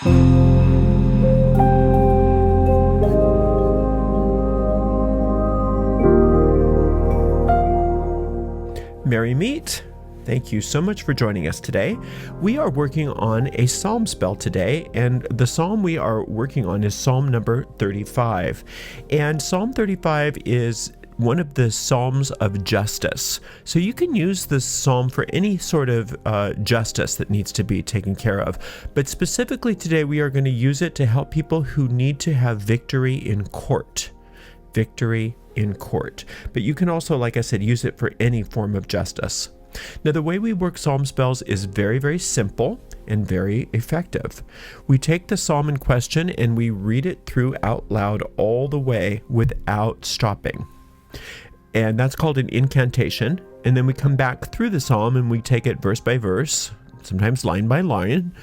Merry Meet! Thank you so much for joining us today. We are working on a psalm spell today, and the psalm we are working on is Psalm number 35. And Psalm 35 is one of the Psalms of justice. So you can use this psalm for any sort of justice that needs to be taken care of. But specifically today, we are going to use it to help people who need to have victory in court. Victory in court. But you can also, like I said, use it for any form of justice. Now, the way we work psalm spells is very, very simple and very effective. We take the psalm in question and we read it through out loud all the way without stopping. And that's called an incantation. And then we come back through the psalm and we take it verse by verse, sometimes line by line,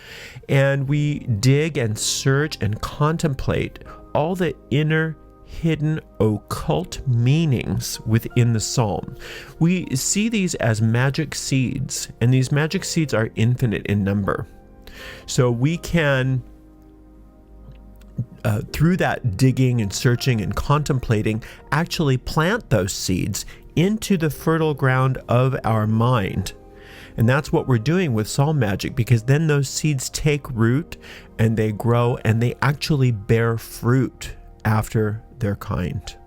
and we dig and search and contemplate all the inner hidden occult meanings within the psalm. We see these as magic seeds, and these magic seeds are infinite in number. So we can, through that digging and searching and contemplating, actually plant those seeds into the fertile ground of our mind. And that's what we're doing with psalm magic, because then those seeds take root and they grow and they actually bear fruit after their kind.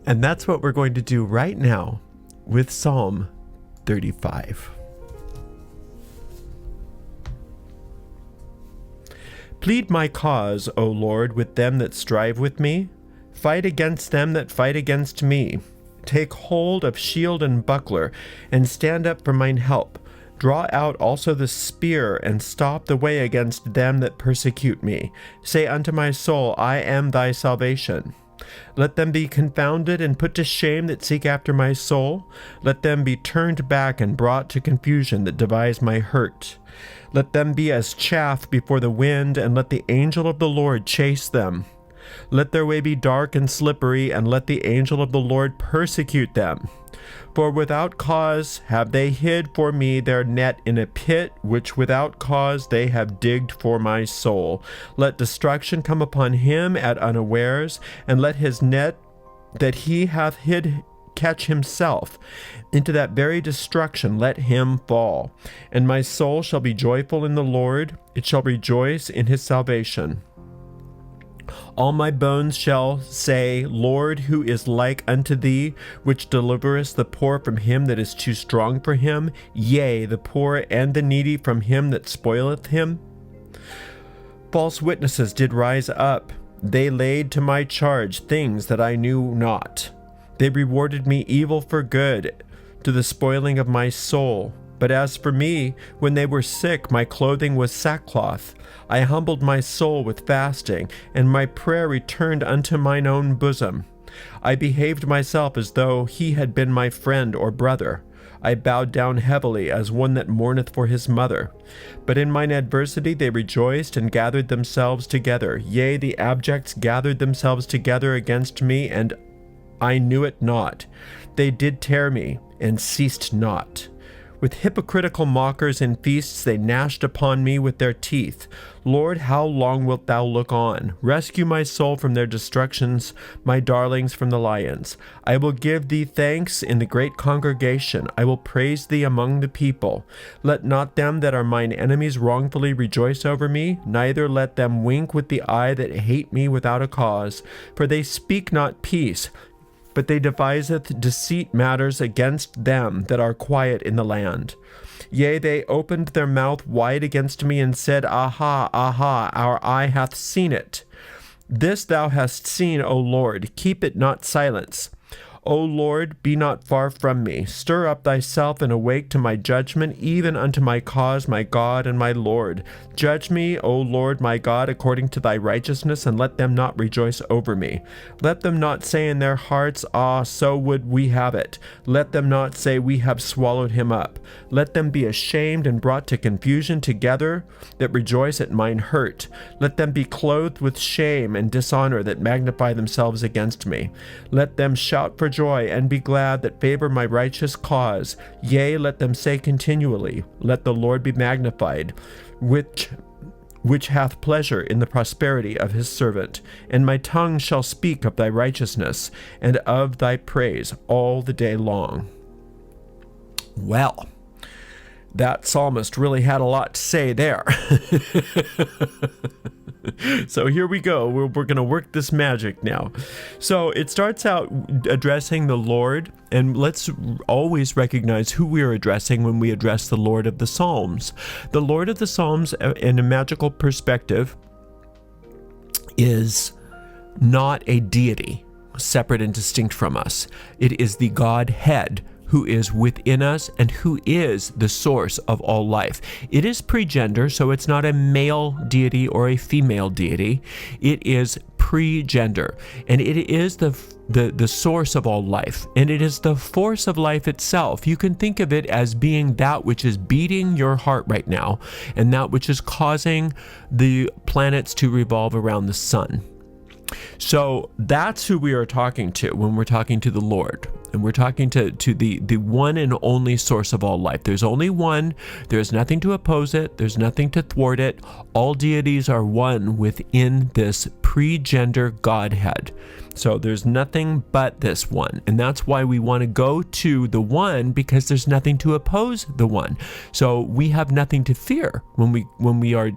And that's what we're going to do right now with Psalm 35. Plead my cause, O Lord, with them that strive with me. Fight against them that fight against me. Take hold of shield and buckler, and stand up for mine help. Draw out also the spear, and stop the way against them that persecute me. Say unto my soul, I am thy salvation. Let them be confounded and put to shame that seek after my soul. Let them be turned back and brought to confusion that devise my hurt. Let them be as chaff before the wind, and let the angel of the Lord chase them. Let their way be dark and slippery, and let the angel of the Lord persecute them. For without cause have they hid for me their net in a pit, which without cause they have digged for my soul. Let destruction come upon him at unawares, and let his net that he hath hid catch himself. Into that very destruction let him fall. And my soul shall be joyful in the Lord, it shall rejoice in his salvation. All my bones shall say, Lord, who is like unto thee, which deliverest the poor from him that is too strong for him, yea, the poor and the needy from him that spoileth him? False witnesses did rise up. They laid to my charge things that I knew not. They rewarded me evil for good, to the spoiling of my soul. But as for me, when they were sick, my clothing was sackcloth. I humbled my soul with fasting, and my prayer returned unto mine own bosom. I behaved myself as though he had been my friend or brother. I bowed down heavily as one that mourneth for his mother. But in mine adversity they rejoiced and gathered themselves together. Yea, the abjects gathered themselves together against me, and I knew it not. They did tear me, and ceased not. With hypocritical mockers in feasts they gnashed upon me with their teeth. Lord, how long wilt thou look on? Rescue my soul from their destructions, my darlings from the lions. I will give thee thanks in the great congregation. I will praise thee among the people. Let not them that are mine enemies wrongfully rejoice over me, neither let them wink with the eye that hate me without a cause. For they speak not peace, but they deviseth deceit matters against them that are quiet in the land. Yea, they opened their mouth wide against me, and said, Aha, aha, our eye hath seen it. This thou hast seen, O Lord, keep it not silence. O Lord, be not far from me. Stir up thyself and awake to my judgment, even unto my cause, my God and my Lord. Judge me, O Lord my God, according to thy righteousness, and let them not rejoice over me. Let them not say in their hearts, Ah, so would we have it. Let them not say, We have swallowed him up. Let them be ashamed and brought to confusion together that rejoice at mine hurt. Let them be clothed with shame and dishonor that magnify themselves against me. Let them shout for joy and be glad that favor my righteous cause. Yea, let them say continually, Let the Lord be magnified, which which hath pleasure in the prosperity of his servant. And my tongue shall speak of thy righteousness and of thy praise all the day long. Well, that psalmist really had a lot to say there. So here we go. We're going to work this magic now. So it starts out addressing the Lord, and let's always recognize who we are addressing when we address the Lord of the Psalms. The Lord of the Psalms, in a magical perspective, is not a deity separate and distinct from us. It is the Godhead who is within us and who is the source of all life. It is pre-gender, so it's not a male deity or a female deity. It is pre-gender, and it is the source of all life, and it is the force of life itself. You can think of it as being that which is beating your heart right now, and that which is causing the planets to revolve around the sun. So that's who we are talking to when we're talking to the Lord. And we're talking to the one and only source of all life. There's only one. There's nothing to oppose it. There's nothing to thwart it. All deities are one within this pre-gender Godhead. So there's nothing but this one. And that's why we want to go to the one, because there's nothing to oppose the one. So we have nothing to fear when we are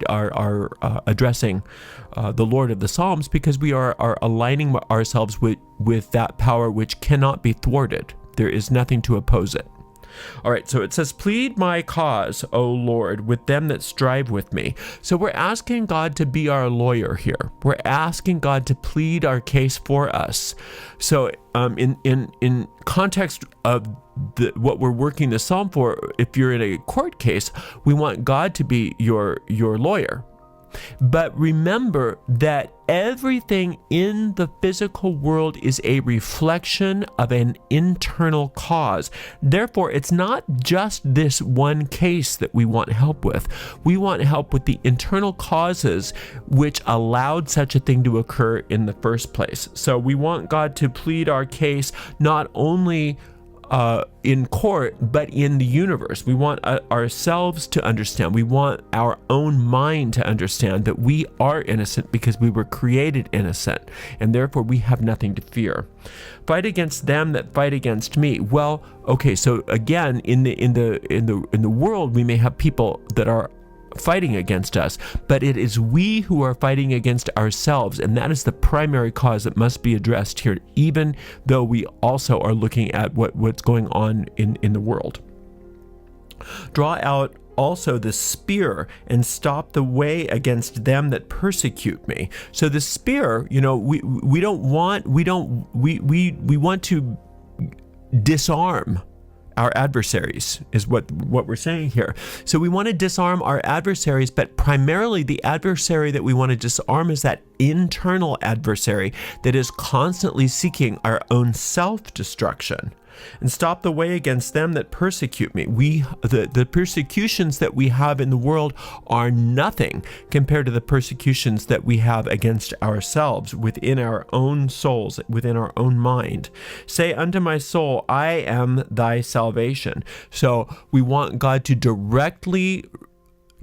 addressing the Lord of the Psalms, because we are aligning ourselves with that power which cannot be thwarted. There is nothing to oppose it. All right, so it says, plead my cause, O Lord, with them that strive with me. So we're asking God to be our lawyer here. We're asking God to plead our case for us. So in context of what we're working the psalm for, if you're in a court case, we want God to be your lawyer. But remember that everything in the physical world is a reflection of an internal cause. Therefore, it's not just this one case that we want help with. We want help with the internal causes which allowed such a thing to occur in the first place. So we want God to plead our case not only in court, but in the universe. We want ourselves to understand. We want our own mind to understand that we are innocent because we were created innocent, and therefore we have nothing to fear. Fight against them that fight against me. Well, okay, so again, in the world, we may have people that are fighting against us, but it is we who are fighting against ourselves, and that is the primary cause that must be addressed here, even though we also are looking at what's going on in the world. Draw out also the spear and stop the way against them that persecute me. So the spear, we want to disarm our adversaries, is what we're saying here. So we want to disarm our adversaries, but primarily the adversary that we want to disarm is that internal adversary that is constantly seeking our own self-destruction. And stop the way against them that persecute me. The persecutions that we have in the world are nothing compared to the persecutions that we have against ourselves within our own souls, within our own mind. Say unto my soul, I am thy salvation. So we want God to directly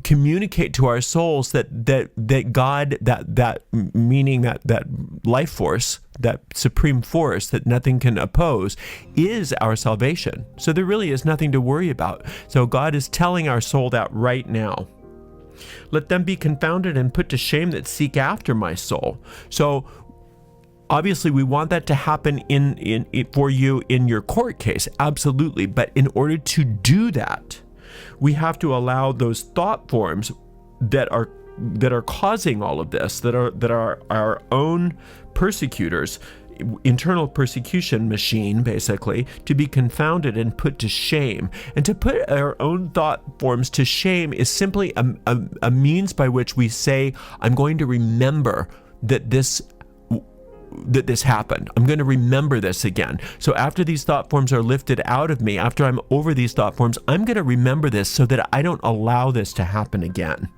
communicate to our souls that God, that meaning that life force, that supreme force that nothing can oppose, is our salvation. So there really is nothing to worry about. So God is telling our soul that right now. Let them be confounded and put to shame that seek after my soul. So obviously, we want that to happen for you in your court case, absolutely. But in order to do that, we have to allow those thought forms that are causing all of this, that are our own persecutors, internal persecution machine, basically, to be confounded and put to shame. And to put our own thought forms to shame is simply a means by which we say, I'm going to remember that this happened. I'm going to remember this again. So after these thought forms are lifted out of me, after I'm over these thought forms, I'm going to remember this so that I don't allow this to happen again.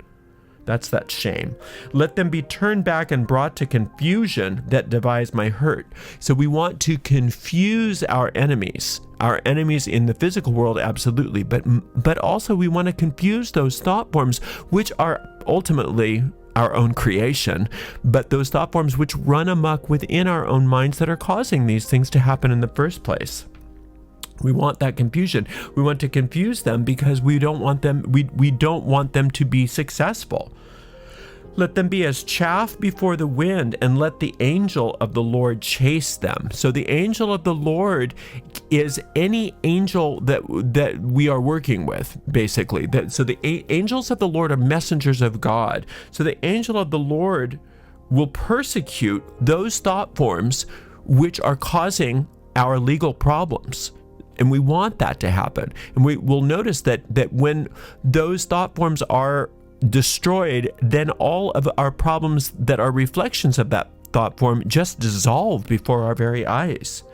That's that shame. Let them be turned back and brought to confusion that devise my hurt. So we want to confuse our enemies in the physical world, absolutely, but also we want to confuse those thought forms which are ultimately our own creation, but those thought forms which run amok within our own minds that are causing these things to happen in the first place. We want that confusion. We want to confuse them because we don't want them to be successful. Let them be as chaff before the wind, and let the angel of the Lord chase them. So the angel of the Lord is any angel that we are working with, basically. So the angels of the Lord are messengers of God. So the angel of the Lord will persecute those thought forms which are causing our legal problems. And we want that to happen. And we will notice that when those thought forms are destroyed, then all of our problems that are reflections of that thought form just dissolve before our very eyes.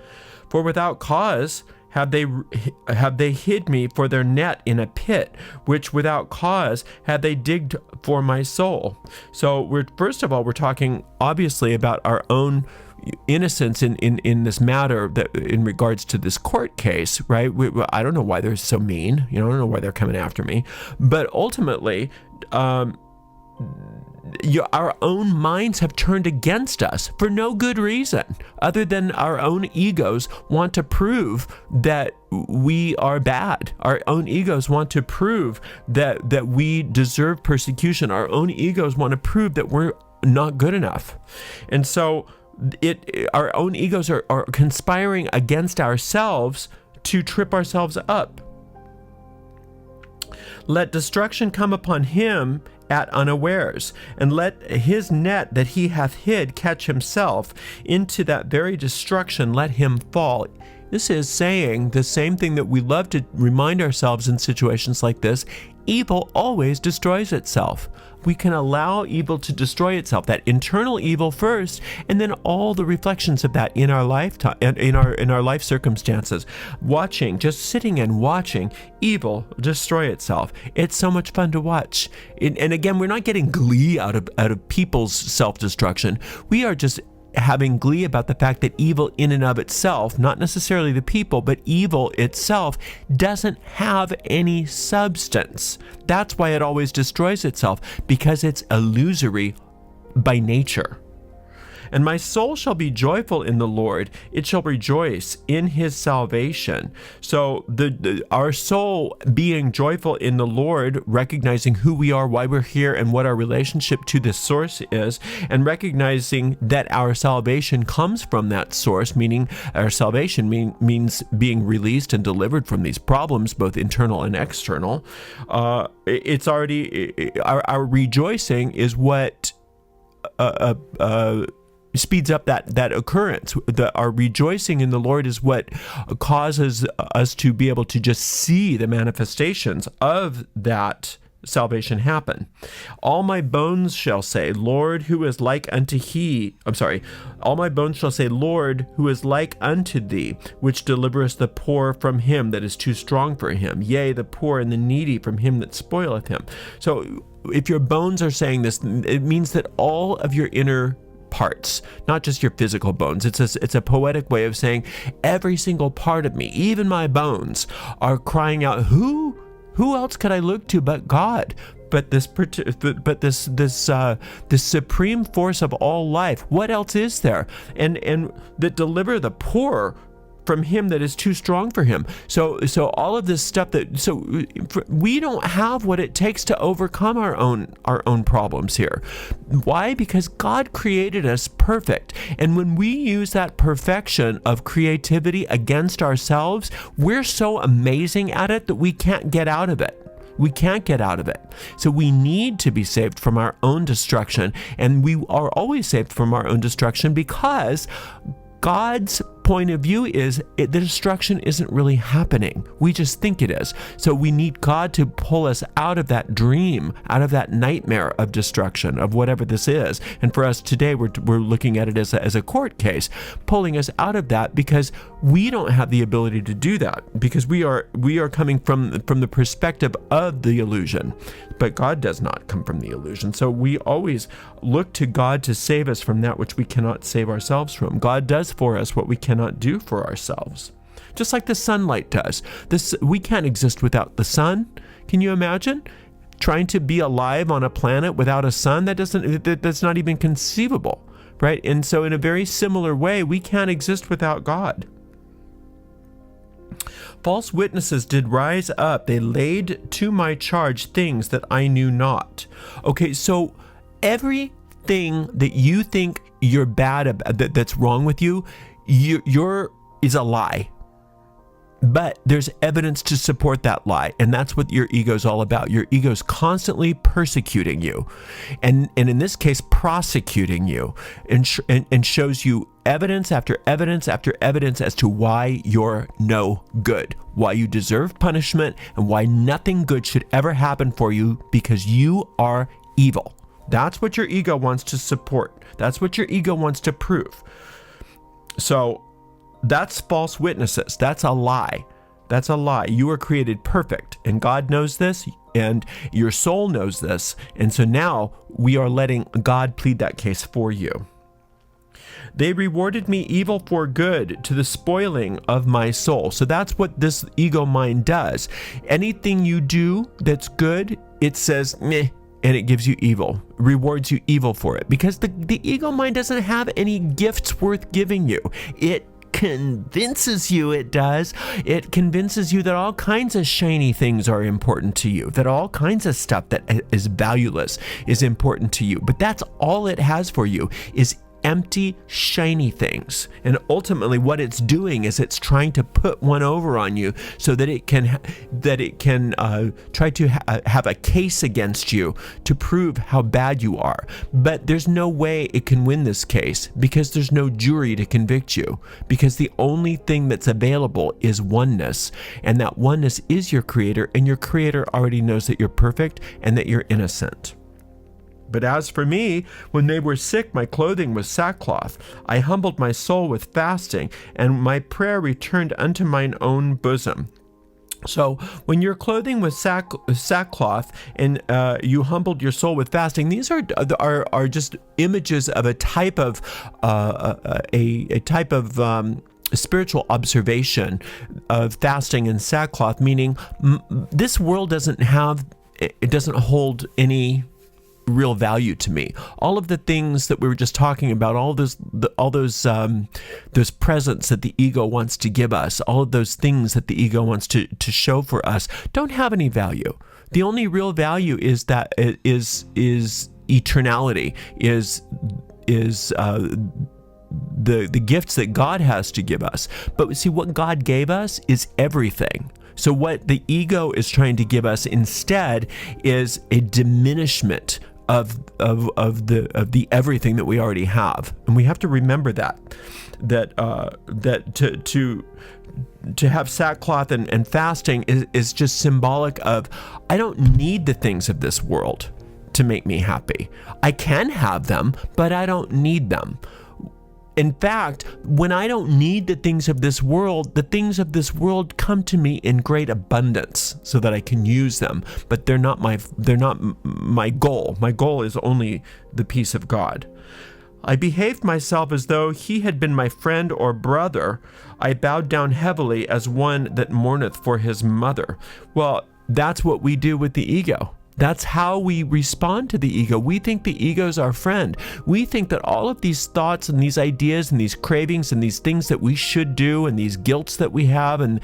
For without cause have they hid me for their net in a pit, which without cause have they digged for my soul. So first of all, we're talking obviously about our own innocence in this matter, that in regards to this court case, right? I don't know why they're so mean. I don't know why they're coming after me. But ultimately, our own minds have turned against us for no good reason other than our own egos want to prove that we are bad. Our own egos want to prove that we deserve persecution. Our own egos want to prove that we're not good enough. And so our own egos are conspiring against ourselves to trip ourselves up. Let destruction come upon him at unawares, and let his net that he hath hid catch himself. Into that very destruction let him fall. This is saying the same thing that we love to remind ourselves in situations like this. Evil always destroys itself. We can allow evil to destroy itself, that internal evil first, and then all the reflections of that in our lifetime, in our life circumstances. Just sitting and watching evil destroy itself. It's so much fun to watch. And again, we're not getting glee out of people's self-destruction. We are just having glee about the fact that evil in and of itself, not necessarily the people, but evil itself doesn't have any substance. That's why it always destroys itself, because it's illusory by nature. And my soul shall be joyful in the Lord. It shall rejoice in his salvation. So our soul being joyful in the Lord, recognizing who we are, why we're here, and what our relationship to this source is, and recognizing that our salvation comes from that source, meaning our salvation means being released and delivered from these problems, both internal and external. It's already, our rejoicing is what speeds up that occurrence. Our rejoicing in the Lord is what causes us to be able to just see the manifestations of that salvation happen. All my bones shall say, Lord, who is like unto all my bones shall say, Lord, who is like unto thee, which delivereth the poor from him that is too strong for him, yea, the poor and the needy from him that spoileth him. So if your bones are saying this, it means that all of your inner parts, not just your physical bones. It's a poetic way of saying every single part of me, even my bones, are crying out, who else could I look to but God? But this supreme force of all life. What else is there? And that deliver the poor from him that is too strong for him. So all of this stuff we don't have what it takes to overcome our own problems here. Why? Because God created us perfect. And when we use that perfection of creativity against ourselves, we're so amazing at it that we can't get out of it. We can't get out of it. So we need to be saved from our own destruction. And we are always saved from our own destruction because God's point of view is the destruction isn't really happening. We just think it is. So we need God to pull us out of that dream, out of that nightmare of destruction, of whatever this is. And for us today, we're looking at it as a court case, pulling us out of that, because we don't have the ability to do that, because we are coming from the perspective of the illusion, but God does not come from the illusion. So we always look to God to save us from that which we cannot save ourselves from. God does for us what we cannot do for ourselves, just like the sunlight does. We can't exist without the sun. Can you imagine trying to be alive on a planet without a sun? That's not even conceivable, right? And so in a very similar way, we can't exist without God. False witnesses did rise up. They laid to my charge things that I knew not. Okay, so everything that you think you're bad about, that's wrong with you, is a lie. But there's evidence to support that lie, and that's what your ego's all about. Your ego's constantly persecuting you, and in this case, prosecuting you, and shows you evidence after evidence after evidence as to why you're no good, why you deserve punishment, and why nothing good should ever happen for you, because you are evil. That's what your ego wants to support. That's what your ego wants to prove. So that's false witnesses. That's a lie. That's a lie. You are created perfect, and God knows this, and your soul knows this. And so now we are letting God plead that case for you. They rewarded me evil for good, to the spoiling of my soul. So that's what this ego mind does. Anything you do that's good, it says meh, and it gives you evil, rewards you evil for it, because the ego mind doesn't have any gifts worth giving you. It convinces you it does. It convinces you that all kinds of shiny things are important to you, that all kinds of stuff that is valueless is important to you. But that's all it has for you, is empty, shiny things. And ultimately what it's doing is it's trying to put one over on you so that it can try to have a case against you to prove how bad you are. But there's no way it can win this case, because there's no jury to convict you, because the only thing that's available is oneness, and that oneness is your creator, and your creator already knows that you're perfect and that you're innocent. But as for me, when they were sick, my clothing was sackcloth. I humbled my soul with fasting, and my prayer returned unto mine own bosom. So when your clothing was sackcloth, and you humbled your soul with fasting, these are just images of a type of spiritual observation of fasting and sackcloth, meaning this world doesn't hold any real value to me. All of the things that we were just talking about, all those presents that the ego wants to give us, all of those things that the ego wants to show for us, don't have any value. The only real value is that it is eternality, is the gifts that God has to give us. But see, what God gave us is everything. So what the ego is trying to give us instead is a diminishment of the everything that we already have. And we have to remember that to have sackcloth and fasting is just symbolic of, I don't need the things of this world to make me happy. I can have them, but I don't need them. In fact, when I don't need the things of this world, the things of this world come to me in great abundance so that I can use them. But they're not my goal. My goal is only the peace of God. I behaved myself as though he had been my friend or brother. I bowed down heavily as one that mourneth for his mother. Well, that's what we do with the ego. That's how we respond to the ego. We think the ego is our friend. We think that all of these thoughts and these ideas and these cravings and these things that we should do and these guilts that we have and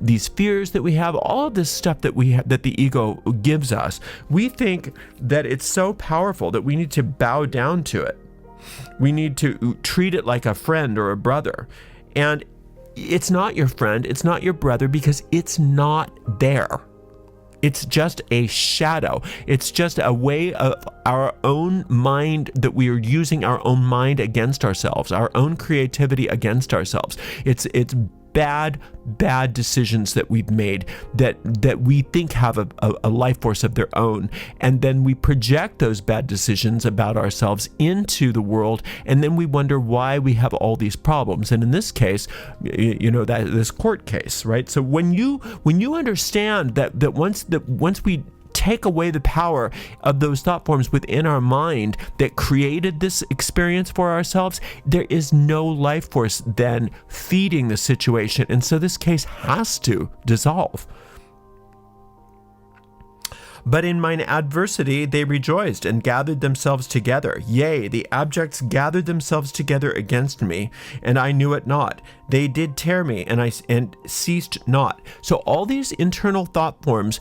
these fears that we have, all of this stuff that we have, that the ego gives us, we think that it's so powerful that we need to bow down to it. We need to treat it like a friend or a brother. And it's not your friend, it's not your brother, because it's not there. It's just a shadow. It's just a way of our own mind, that we are using our own mind against ourselves, our own creativity against ourselves. It's bad decisions that we've made that we think have a life force of their own, and then we project those bad decisions about ourselves into the world, and then we wonder why we have all these problems. And in this case, that this court case, right? So when you understand that once we take away the power of those thought forms within our mind that created this experience for ourselves, there is no life force then feeding the situation. And so this case has to dissolve. But in mine adversity they rejoiced and gathered themselves together. Yea, the abjects gathered themselves together against me, and I knew it not. They did tear me, and ceased not. So all these internal thought forms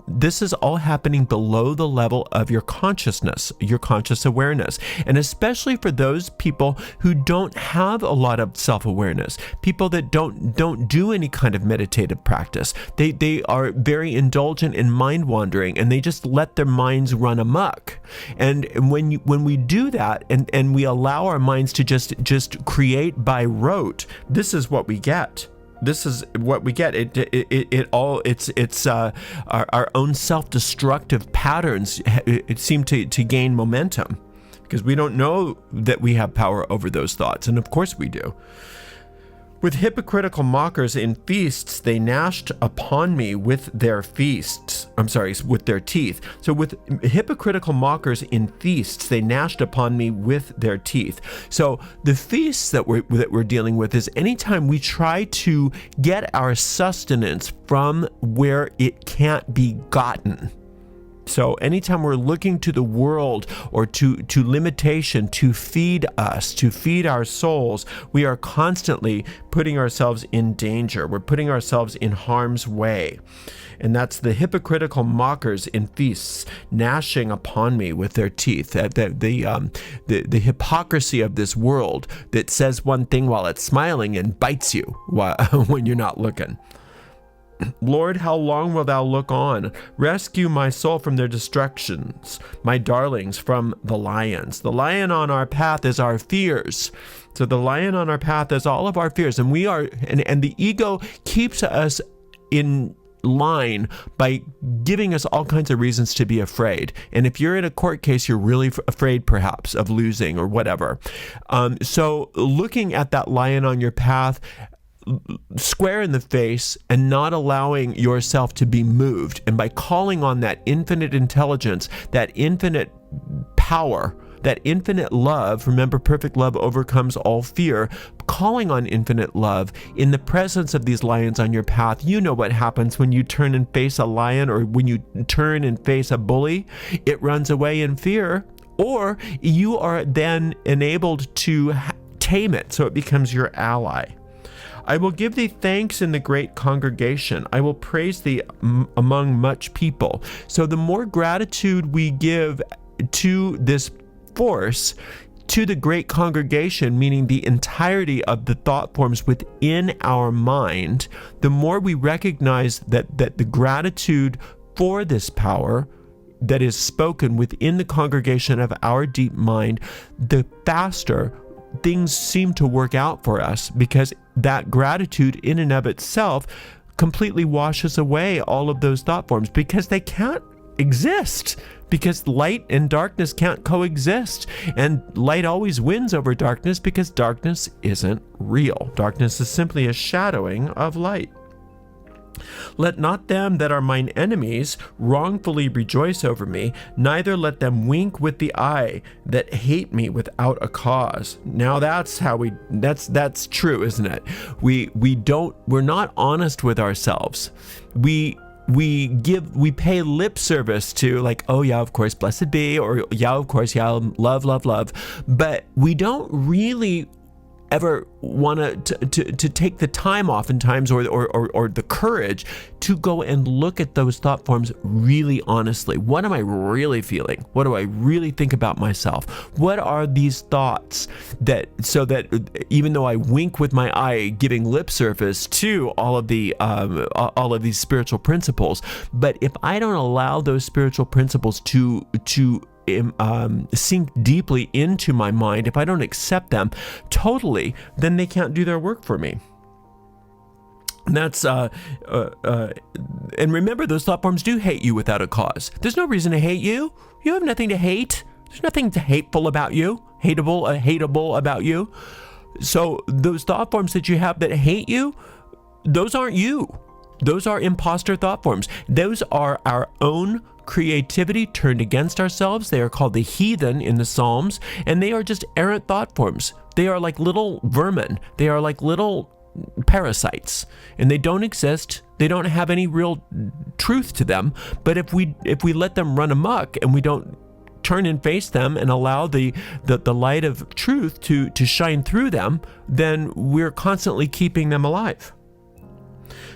this is all happening below the level of your consciousness, your conscious awareness. And especially for those people who don't have a lot of self-awareness, people that don't do any kind of meditative practice. They are very indulgent in mind wandering, and they just let their minds run amok. And when we do that, and we allow our minds to just create by rote, this is what we get. This is what we get. It's our own self-destructive patterns. It seem to gain momentum because we don't know that we have power over those thoughts, and of course we do. With hypocritical mockers in feasts, they gnashed upon me with their with their teeth. So with hypocritical mockers in feasts, they gnashed upon me with their teeth. So the feasts that we're dealing with is anytime we try to get our sustenance from where it can't be gotten. So anytime we're looking to the world or to limitation to feed us, to feed our souls, we are constantly putting ourselves in danger. We're putting ourselves in harm's way. And that's the hypocritical mockers in feasts, gnashing upon me with their teeth. The hypocrisy of this world that says one thing while it's smiling and bites you when you're not looking. Lord, how long wilt thou look on? Rescue my soul from their destructions, my darlings from the lions. The lion on our path is our fears. So the lion on our path is all of our fears. And and the ego keeps us in line by giving us all kinds of reasons to be afraid. And if you're in a court case, you're really afraid perhaps of losing or whatever. So looking at that lion on your path square in the face and not allowing yourself to be moved, and by calling on that infinite intelligence, that infinite power, that infinite love, remember perfect love overcomes all fear, calling on infinite love in the presence of these lions on your path. You know what happens when you turn and face a lion, or when you turn and face a bully. It runs away in fear, or you are then enabled to tame it so it becomes your ally. I will give thee thanks in the great congregation. I will praise thee among much people. So the more gratitude we give to this force, to the great congregation, meaning the entirety of the thought forms within our mind, the more we recognize that the gratitude for this power that is spoken within the congregation of our deep mind, the faster things seem to work out for us, because that gratitude in and of itself completely washes away all of those thought forms, because they can't exist, because light and darkness can't coexist, and light always wins over darkness because darkness isn't real. Darkness is simply a shadowing of light. Let not them that are mine enemies wrongfully rejoice over me, neither let them wink with the eye that hate me without a cause. Now that's true, isn't it? We're not honest with ourselves. We pay lip service to, like, oh yeah, of course, blessed be, or yeah, of course, yeah, love, but we don't really ever want to take the time oftentimes or the courage to go and look at those thought forms really honestly. What am I really feeling? What do I really think about myself? What are these thoughts that even though I wink with my eye, giving lip service to all of these spiritual principles, but if I don't allow those spiritual principles to sink deeply into my mind, if I don't accept them totally, then they can't do their work for me. And that's and remember, those thought forms do hate you without a cause. There's no reason to hate you. You have nothing to hate. There's nothing hateful about you, hateable about you. So those thought forms that you have that hate you, those aren't you. Those are imposter thought forms. Those are our own creativity turned against ourselves. They are called the heathen in the Psalms, and they are just errant thought forms. They are like little vermin. They are like little parasites, and they don't exist. They don't have any real truth to them. But if we let them run amok and we don't turn and face them and allow the light of truth to shine through them, then we're constantly keeping them alive.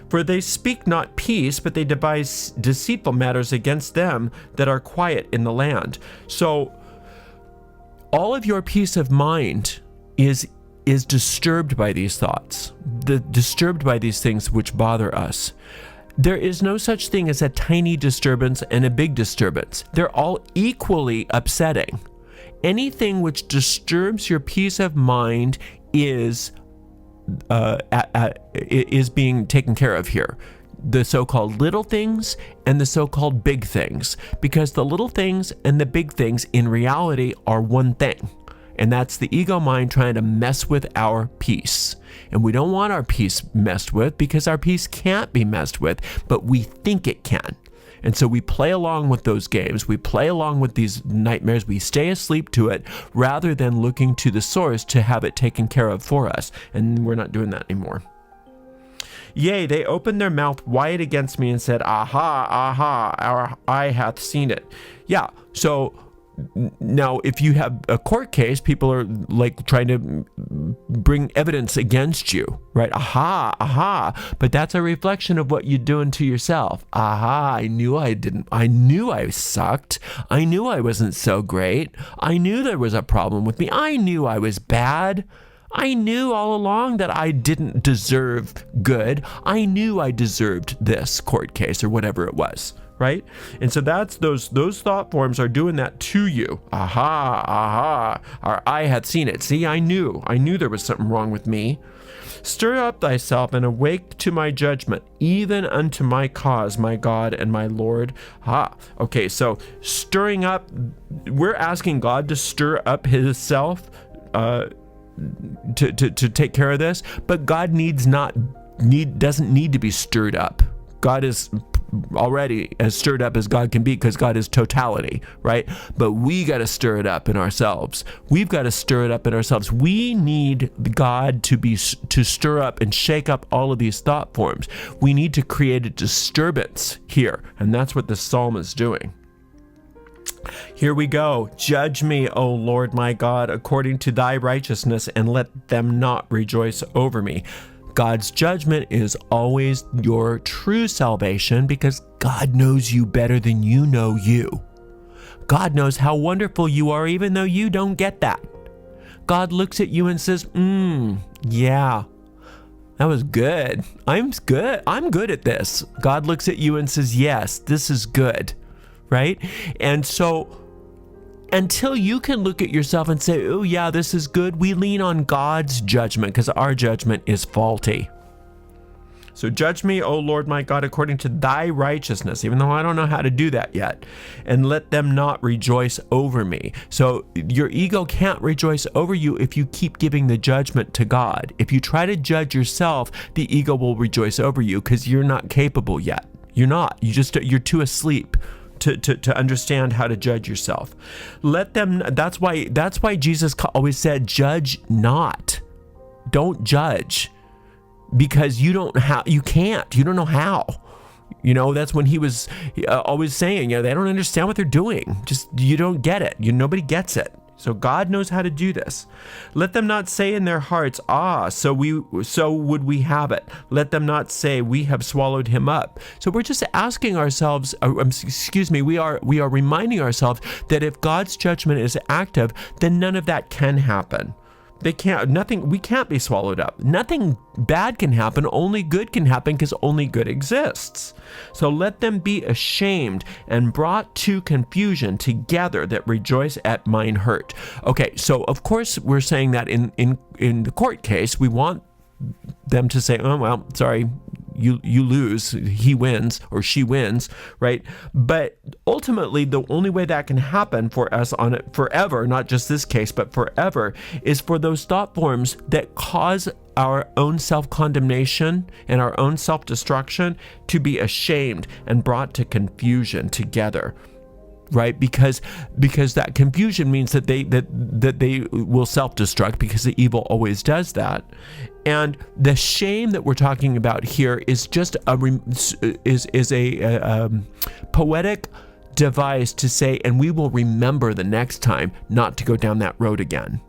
For they speak not peace, but they devise deceitful matters against them that are quiet in the land. So all of your peace of mind is disturbed by these thoughts, disturbed by these things which bother us. There is no such thing as a tiny disturbance and a big disturbance. They're all equally upsetting. Anything which disturbs your peace of mind is being taken care of here. The so-called little things and the so-called big things, because the little things and the big things in reality are one thing, and that's the ego mind trying to mess with our peace. And we don't want our peace messed with, because our peace can't be messed with, but we think it can. And so we play along with those games, we play along with these nightmares, we stay asleep to it rather than looking to the source to have it taken care of for us. And we're not doing that anymore. Yea, they opened their mouth wide against me and said, Aha, aha, our eye hath seen it. Yeah, so now if you have a court case, people are like trying to bring evidence against you, right? Aha, aha, but that's a reflection of what you're doing to yourself. Aha, I knew I sucked. I knew I wasn't so great. I knew there was a problem with me. I knew I was bad. I knew all along that I didn't deserve good. I knew I deserved this court case or whatever it was. Right? And so that's those thought forms are doing that to you. Aha, aha, our eye hath seen it. See, I knew there was something wrong with me. Stir up thyself and awake to my judgment, even unto my cause, my God and my Lord. Okay, so stirring up, we're asking God to stir up himself to take care of this, but God doesn't need to be stirred up. God is already as stirred up as God can be, because God is totality, right? But we got to stir it up in ourselves. We've got to stir it up in ourselves. We need God to stir up and shake up all of these thought forms. We need to create a disturbance here, and that's what this psalm is doing. Here we go. Judge me, O Lord my God, according to thy righteousness, and let them not rejoice over me. God's judgment is always your true salvation, because God knows you better than you know you. God knows how wonderful you are, even though you don't get that. God looks at you and says, yeah, that was good. I'm good at this. God looks at you and says, yes, this is good, right? And so until you can look at yourself and say, oh yeah, this is good, we lean on God's judgment, because our judgment is faulty. So judge me, O Lord my God, according to thy righteousness, even though I don't know how to do that yet, and let them not rejoice over me. So your ego can't rejoice over you if you keep giving the judgment to God. If you try to judge yourself, the ego will rejoice over you, because you're not capable yet. You're not. You're too asleep to understand how to judge yourself. Let them. That's why Jesus always said, "Judge not." Don't judge, because you can't. You don't know how. That's when he was always saying, they don't understand what they're doing. You don't get it. Nobody gets it. So God knows how to do this. Let them not say in their hearts, so would we have it. Let them not say, we have swallowed him up. So we're just asking ourselves, we are reminding ourselves that if God's judgment is active, then none of that can happen. We can't be swallowed up. Nothing bad can happen, only good can happen because only good exists. So let them be ashamed and brought to confusion together that rejoice at mine hurt. Okay, so of course we're saying that in the court case, we want them to say, oh, well, sorry, you lose, he wins or she wins, right? But ultimately, the only way that can happen for us on it forever, not just this case, but forever, is for those thought forms that cause our own self-condemnation and our own self-destruction to be ashamed and brought to confusion together. Right, because that confusion means that they will self-destruct, because the evil always does that, and the shame that we're talking about here is just a poetic device to say, and we will remember the next time not to go down that road again.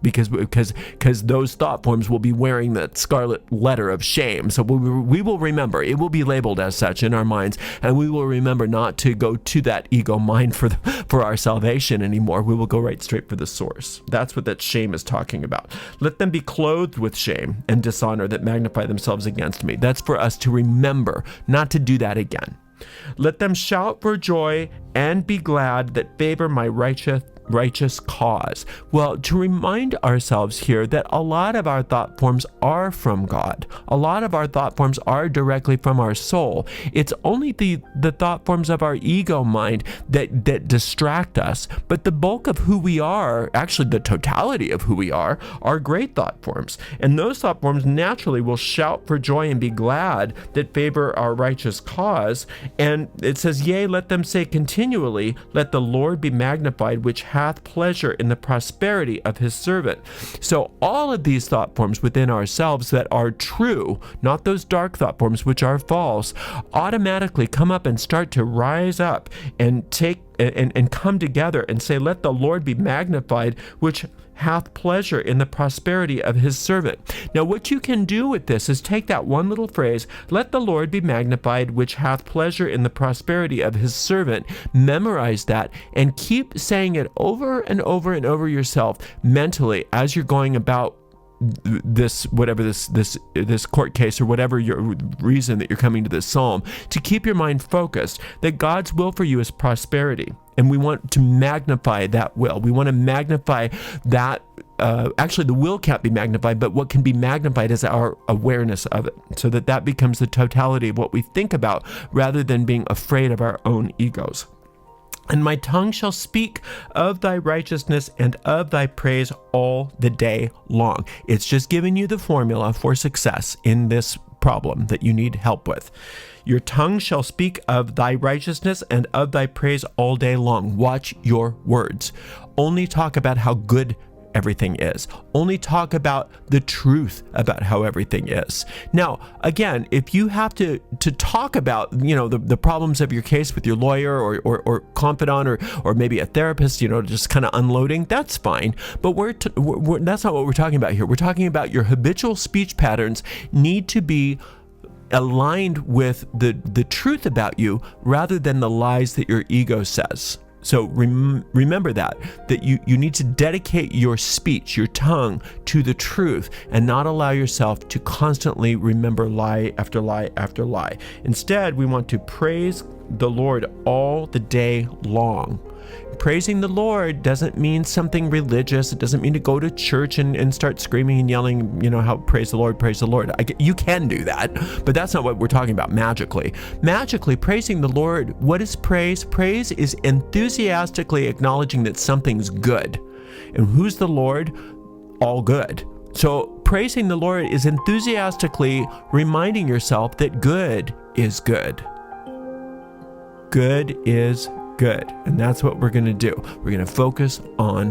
Because those thought forms will be wearing that scarlet letter of shame. So we will remember. It will be labeled as such in our minds, and we will remember not to go to that ego mind for our salvation anymore. We will go right straight for the source. That's what that shame is talking about. Let them be clothed with shame and dishonor that magnify themselves against me. That's for us to remember not to do that again. Let them shout for joy and be glad that favor my righteous cause. Well, to remind ourselves here that a lot of our thought forms are from God. A lot of our thought forms are directly from our soul. It's only the thought forms of our ego mind that distract us. But the bulk of who we are, actually the totality of who we are great thought forms. And those thought forms naturally will shout for joy and be glad that favor our righteous cause. And it says, yea, let them say continually, let the Lord be magnified, which hath pleasure in the prosperity of his servant. So all of these thought forms within ourselves that are true, not those dark thought forms which are false, automatically come up and start to rise up and take and come together and say, let the Lord be magnified, which hath pleasure in the prosperity of his servant. Now, what you can do with this is take that one little phrase, let the Lord be magnified, which hath pleasure in the prosperity of his servant, memorize that, and keep saying it over and over and over yourself mentally as you're going about this court case, or whatever your reason that you're coming to this psalm, to keep your mind focused that God's will for you is prosperity. And we want to magnify that will. We want to magnify that. Actually, the will can't be magnified, but what can be magnified is our awareness of it, so that becomes the totality of what we think about, rather than being afraid of our own egos. And my tongue shall speak of thy righteousness and of thy praise all the day long. It's just giving you the formula for success in this problem that you need help with. Your tongue shall speak of thy righteousness and of thy praise all day long. Watch your words. Only talk about how good everything is. Only talk about the truth about how everything is. Now, again, if you have to talk about, the problems of your case with your lawyer or confidant or maybe a therapist, just kind of unloading, that's fine. But that's not what we're talking about here. We're talking about your habitual speech patterns need to be aligned with the truth about you, rather than the lies that your ego says. So remember that you need to dedicate your speech, your tongue, to the truth, and not allow yourself to constantly remember lie after lie after lie. Instead, we want to praise the Lord all the day long. Praising the Lord doesn't mean something religious. It doesn't mean to go to church and start screaming and yelling, how praise the Lord, praise the Lord. You can do that, but that's not what we're talking about magically. Magically, praising the Lord, what is praise? Praise is enthusiastically acknowledging that something's good. And who's the Lord? All good. So praising the Lord is enthusiastically reminding yourself that good is good. Good is good. And that's what we're going to do. We're going to focus on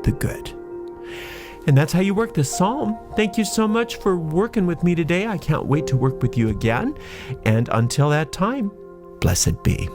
the good. And that's how you work this psalm. Thank you so much for working with me today. I can't wait to work with you again. And until that time, blessed be.